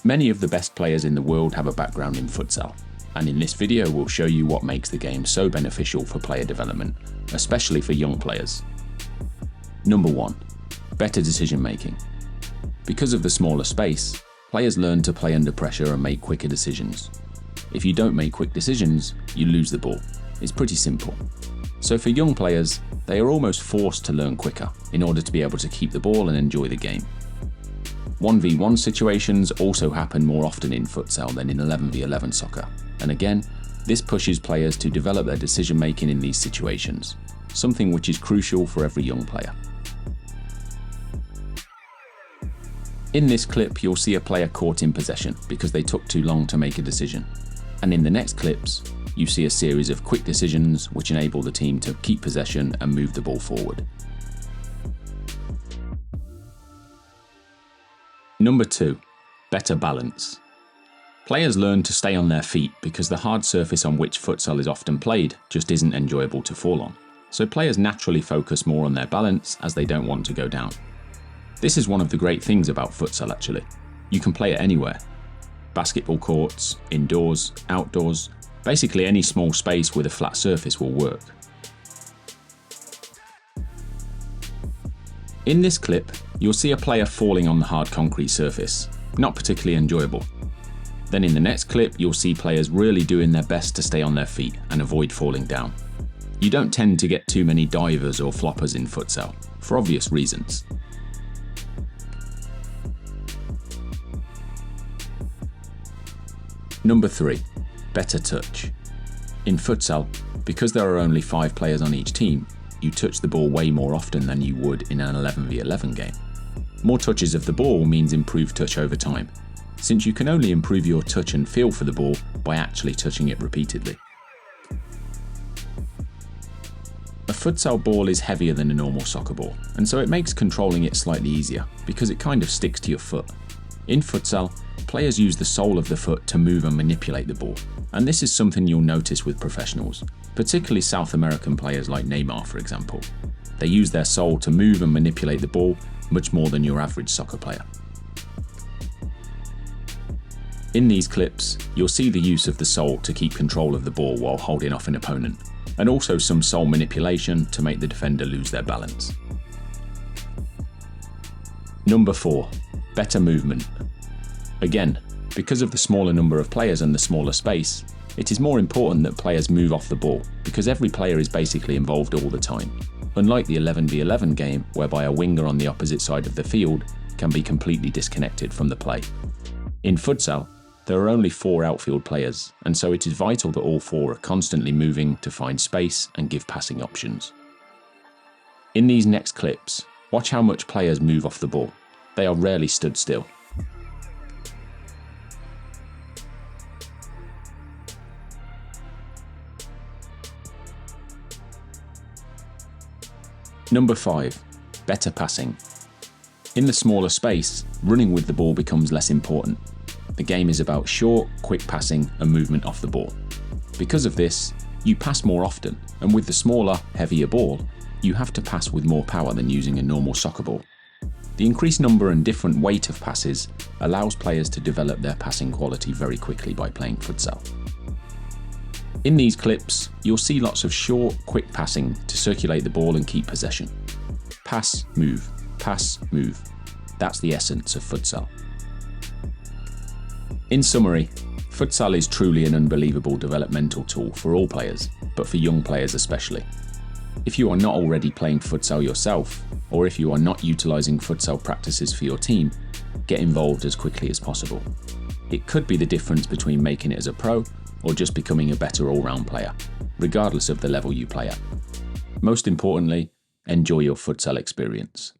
Many of the best players in the world have a background in futsal, and in this video we'll show you what makes the game so beneficial for player development, especially for young players. Number 1. Better decision making. Because of the smaller space, players learn to play under pressure and make quicker decisions. If you don't make quick decisions, you lose the ball. It's pretty simple. So for young players, they are almost forced to learn quicker in order to be able to keep the ball and enjoy the game. 1v1 situations also happen more often in futsal than in 11v11 soccer, and again, this pushes players to develop their decision making in these situations, something which is crucial for every young player. In this clip, you'll see a player caught in possession because they took too long to make a decision, and in the next clips, you see a series of quick decisions which enable the team to keep possession and move the ball forward. Number 2. Better balance. Players learn to stay on their feet because the hard surface on which futsal is often played just isn't enjoyable to fall on. So players naturally focus more on their balance as they don't want to go down. This is one of the great things about futsal actually. You can play it anywhere. Basketball courts, indoors, outdoors, basically any small space with a flat surface will work. In this clip, you'll see a player falling on the hard concrete surface, not particularly enjoyable. Then in the next clip, you'll see players really doing their best to stay on their feet and avoid falling down. You don't tend to get too many divers or floppers in futsal, for obvious reasons. Number 3. Better touch. In futsal, because there are only 5 players on each team, you touch the ball way more often than you would in an 11v11 game. More touches of the ball means improved touch over time, since you can only improve your touch and feel for the ball by actually touching it repeatedly. A futsal ball is heavier than a normal soccer ball, and so it makes controlling it slightly easier because it kind of sticks to your foot. In futsal, players use the sole of the foot to move and manipulate the ball, and this is something you'll notice with professionals, particularly South American players like Neymar, for example. They use their sole to move and manipulate the ball much more than your average soccer player. In these clips, you'll see the use of the sole to keep control of the ball while holding off an opponent, and also some sole manipulation to make the defender lose their balance. Number 4. Better movement. Again, because of the smaller number of players and the smaller space, it is more important that players move off the ball because every player is basically involved all the time, unlike the 11v11 game whereby a winger on the opposite side of the field can be completely disconnected from the play. In futsal, there are only 4 outfield players, and so it is vital that all 4 are constantly moving to find space and give passing options. In these next clips, watch how much players move off the ball. They are rarely stood still. Number 5. Better passing. In the smaller space, running with the ball becomes less important. The game is about short, quick passing and movement off the ball. Because of this, you pass more often, and with the smaller, heavier ball, you have to pass with more power than using a normal soccer ball. The increased number and different weight of passes allows players to develop their passing quality very quickly by playing futsal. In these clips, you'll see lots of short, quick passing to circulate the ball and keep possession. Pass, move, pass, move. That's the essence of futsal. In summary, futsal is truly an unbelievable developmental tool for all players, but for young players especially. If you are not already playing futsal yourself, or if you are not utilising futsal practices for your team, get involved as quickly as possible. It could be the difference between making it as a pro or just becoming a better all-round player, regardless of the level you play at. Most importantly, enjoy your futsal experience.